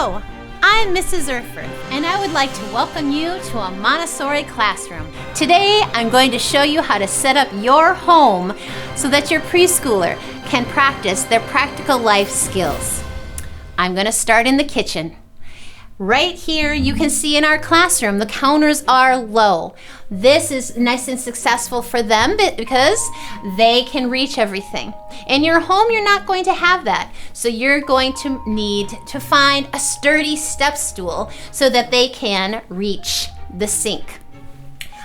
Hello, I'm Mrs. Erfurth, and I would like to welcome you to a Montessori classroom. Today, I'm going to show you how to set up your home so that your preschooler can practice their practical life skills. I'm going to start in the kitchen. Right here, you can see in our classroom, the counters are low. This is nice and successful for them because they can reach everything. In your home, you're not going to have that. So you're going to need to find a sturdy step stool so that they can reach the sink.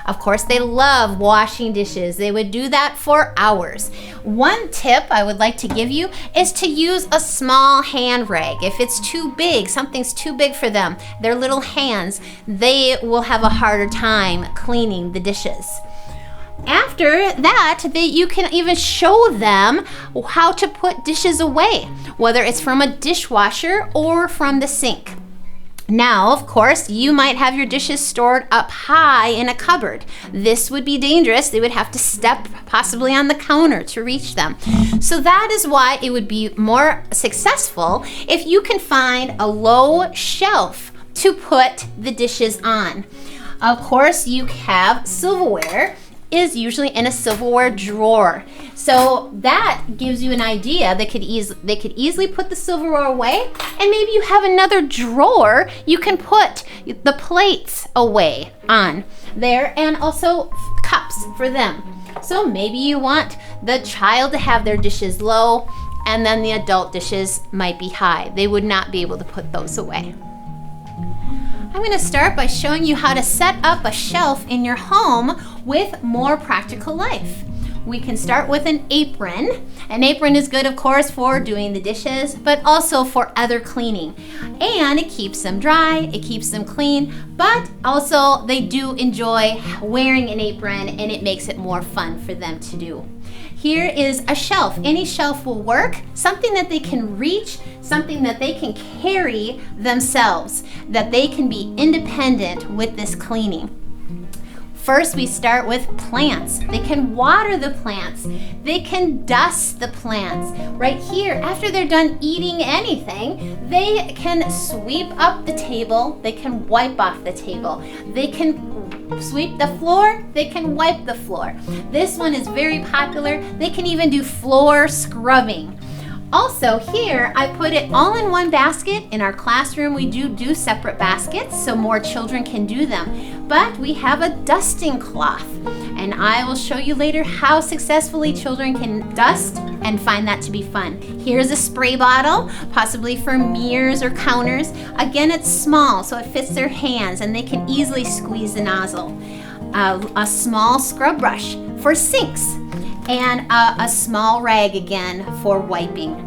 Of course, they love washing dishes. They would do that for hours. One tip I would like to give you is to use a small hand rag. If it's too big, something's too big for them, their little hands, they will have a harder time cleaning the dishes. After that, you can even show them how to put dishes away, whether it's from a dishwasher or from the sink. Now, of course, you might have your dishes stored up high in a cupboard. This would be dangerous. They would have to step possibly on the counter to reach them. So that is why it would be more successful if you can find a low shelf to put the dishes on. Of course, you have silverware is usually in a silverware drawer. So that gives you an idea. They could easily put the silverware away, and maybe you have another drawer you can put the plates away on there, and also cups for them. So maybe you want the child to have their dishes low, and then the adult dishes might be high. They would not be able to put those away. I'm going to start by showing you how to set up a shelf in your home with more practical life. We can start with an apron. An apron is good, of course, for doing the dishes, but also for other cleaning. And it keeps them dry, it keeps them clean, but also they do enjoy wearing an apron, and it makes it more fun for them to do. Here is a shelf. Any shelf will work. Something that they can reach, something that they can carry themselves, that they can be independent with this cleaning. First, we start with plants. They can water the plants. They can dust the plants. Right here, after they're done eating anything, they can sweep up the table. They can wipe off the table. They can sweep the floor. They can wipe the floor. This one is very popular. They can even do floor scrubbing. Also here, I put it all in one basket. In our classroom, we do separate baskets so more children can do them. But we have a dusting cloth, and I will show you later how successfully children can dust and find that to be fun. Here's a spray bottle, possibly for mirrors or counters. Again, it's small, so it fits their hands, and they can easily squeeze the nozzle. A small scrub brush for sinks, and a small rag again for wiping.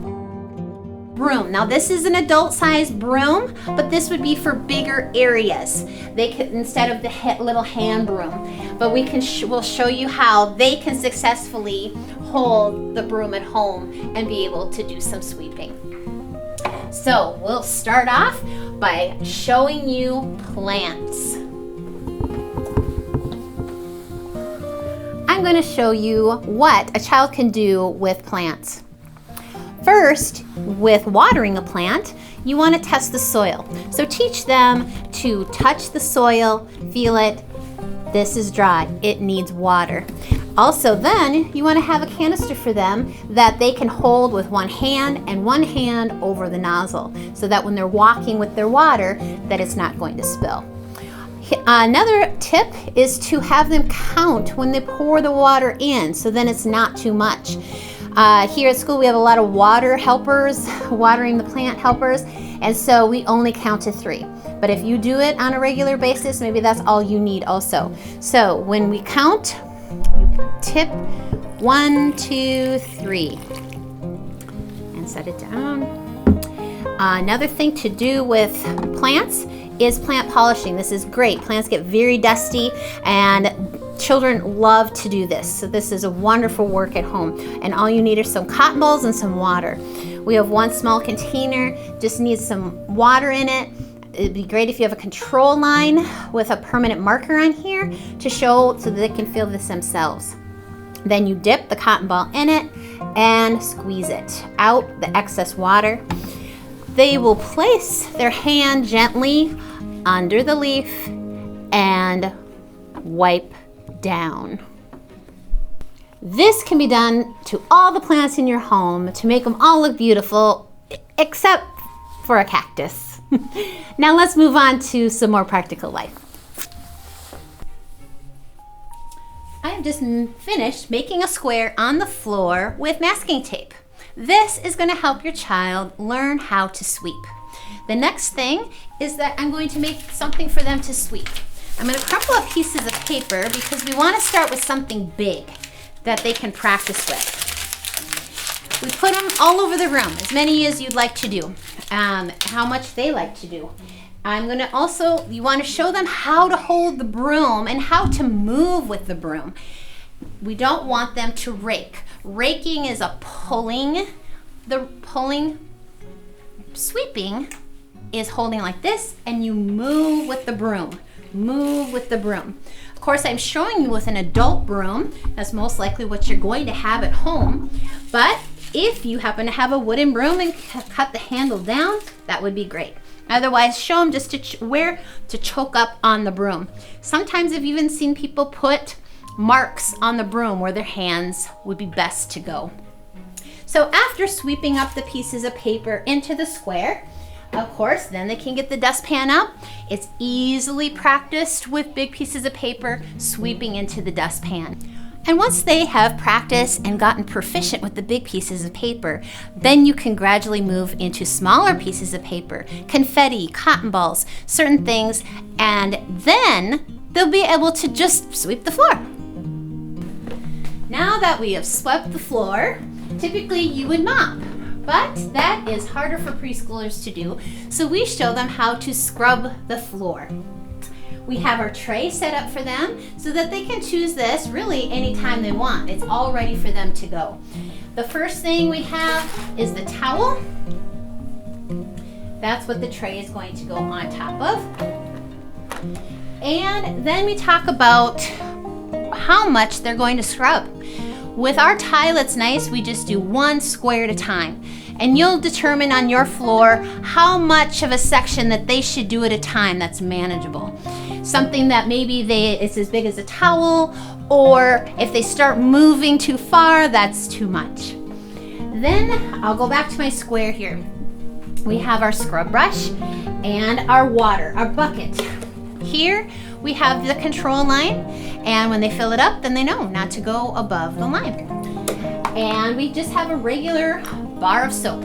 Broom. Now this is an adult-sized broom, but this would be for bigger areas. They could, instead of the little hand broom, but we'll show you how they can successfully hold the broom at home and be able to do some sweeping. So we'll start off by showing you plants. I'm going to show you what a child can do with plants. First, with watering a plant, you want to test the soil. So teach them to touch the soil, feel it. This is dry, it needs water. Also then, you want to have a canister for them that they can hold with one hand and one hand over the nozzle, so that when they're walking with their water, that it's not going to spill. Another tip is to have them count when they pour the water in, so then it's not too much. Here at school we have a lot of water helpers, watering the plant helpers, and so we only count to 3. But if you do it on a regular basis, maybe that's all you need also. So when we count, you tip 1, 2, 3, and set it down. Another thing to do with plants is plant polishing. This is great. Plants get very dusty, and children love to do this. So this is a wonderful work at home. And all you need are some cotton balls and some water. We have one small container, just needs some water in it. It'd be great if you have a control line with a permanent marker on here to show so that they can feel this themselves. Then you dip the cotton ball in it and squeeze it out, the excess water. they will place their hand gently under the leaf and wipe down. This can be done to all the plants in your home to make them all look beautiful, except for a cactus. Now let's move on to some more practical life. I have just finished making a square on the floor with masking tape. This is going to help your child learn how to sweep. The next thing is that I'm going to make something for them to sweep. I'm going to crumple up pieces of paper because we want to start with something big that they can practice with. We put them all over the room, as many as you'd like to do, how much they like to do. I'm going to also, you want to show them how to hold the broom and how to move with the broom. We don't want them to rake. Raking is a pulling. Sweeping is holding like this, and you move with the broom. Move with the broom. Of course, I'm showing you with an adult broom. That's most likely what you're going to have at home. But if you happen to have a wooden broom and cut the handle down, that would be great. Otherwise, show them just where to choke up on the broom. Sometimes I've even seen people put marks on the broom where their hands would be best to go. So after sweeping up the pieces of paper into the square, of course, then they can get the dustpan out. It's easily practiced with big pieces of paper sweeping into the dustpan. And once they have practiced and gotten proficient with the big pieces of paper, then you can gradually move into smaller pieces of paper, confetti, cotton balls, certain things, and then they'll be able to just sweep the floor. Now that we have swept the floor, typically you would mop. But that is harder for preschoolers to do, so we show them how to scrub the floor. We have our tray set up for them so that they can choose this really anytime they want. It's all ready for them to go. The first thing we have is the towel. That's what the tray is going to go on top of. And then we talk about how much they're going to scrub. With our tile, it's nice, we just do one square at a time. And you'll determine on your floor how much of a section that they should do at a time that's manageable. Something that maybe it's as big as a towel, or if they start moving too far, that's too much. Then I'll go back to my square here. We have our scrub brush and our water, our bucket. Here we have the control line, and when they fill it up, then they know not to go above the line. And we just have a regular bar of soap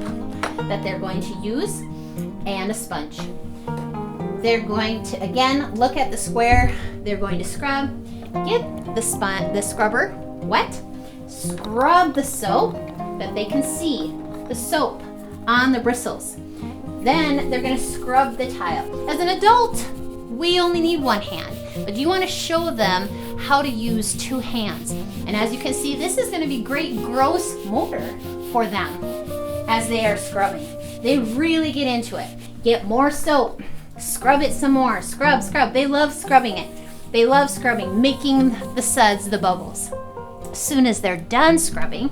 that they're going to use and a sponge. They're going to, again, look at the square. They're going to scrub, get the scrubber wet, scrub the soap that they can see the soap on the bristles. Then they're going to scrub the tile. As an adult, we only need one hand, but you want to show them how to use two hands. And as you can see, this is going to be great gross motor for them as they are scrubbing. They really get into it. Get more soap, scrub it some more, scrub, scrub. They love scrubbing it. They love scrubbing, making the suds, the bubbles. As soon as they're done scrubbing,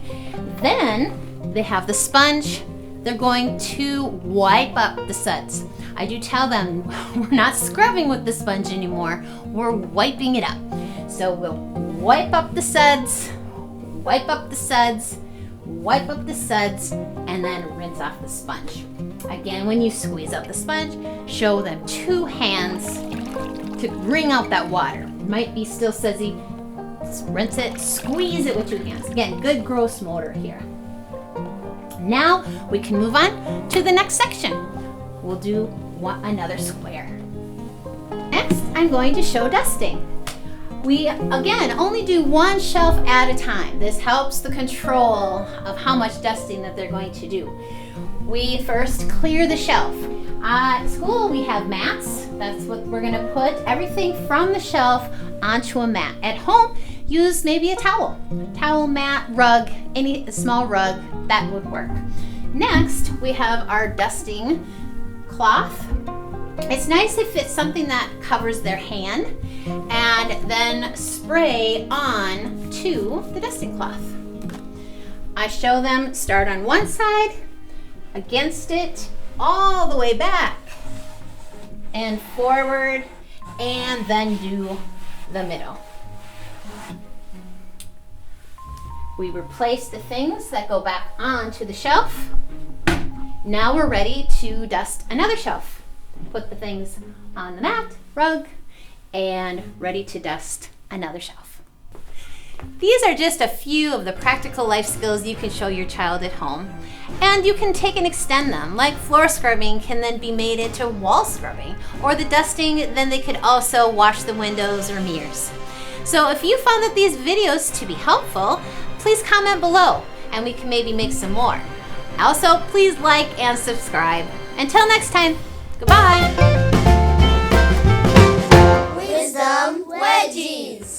then they have the sponge. They're going to wipe up the suds. I do tell them we're not scrubbing with the sponge anymore. We're wiping it up. So we'll wipe up the suds, wipe up the suds, wipe up the suds, and then rinse off the sponge. Again, when you squeeze out the sponge, show them two hands to wring out that water. It might be still sudsy. Rinse it, squeeze it with two hands. Again, good gross motor here. Now we can move on to the next section. We'll do another square. Next, I'm going to show dusting. We, again, only do one shelf at a time. This helps the control of how much dusting that they're going to do. We first clear the shelf. At school, we have mats. That's what we're going to put everything from the shelf onto a mat. At home, use maybe a towel. Towel, mat, rug, any small rug, that would work. Next, we have our dusting cloth. It's nice if it's something that covers their hand, and then spray on to the dusting cloth. I show them start on one side, against it, all the way back and forward, and then do the middle. We replace the things that go back onto the shelf. Now we're ready to dust another shelf. Put the things on the mat, rug, and ready to dust another shelf. These are just a few of the practical life skills you can show your child at home. And you can take and extend them, like floor scrubbing can then be made into wall scrubbing, or the dusting, then they could also wash the windows or mirrors. So if you found that these videos to be helpful, please comment below and we can maybe make some more. Also, please like and subscribe. Until next time, goodbye. Wisdom Wedgies.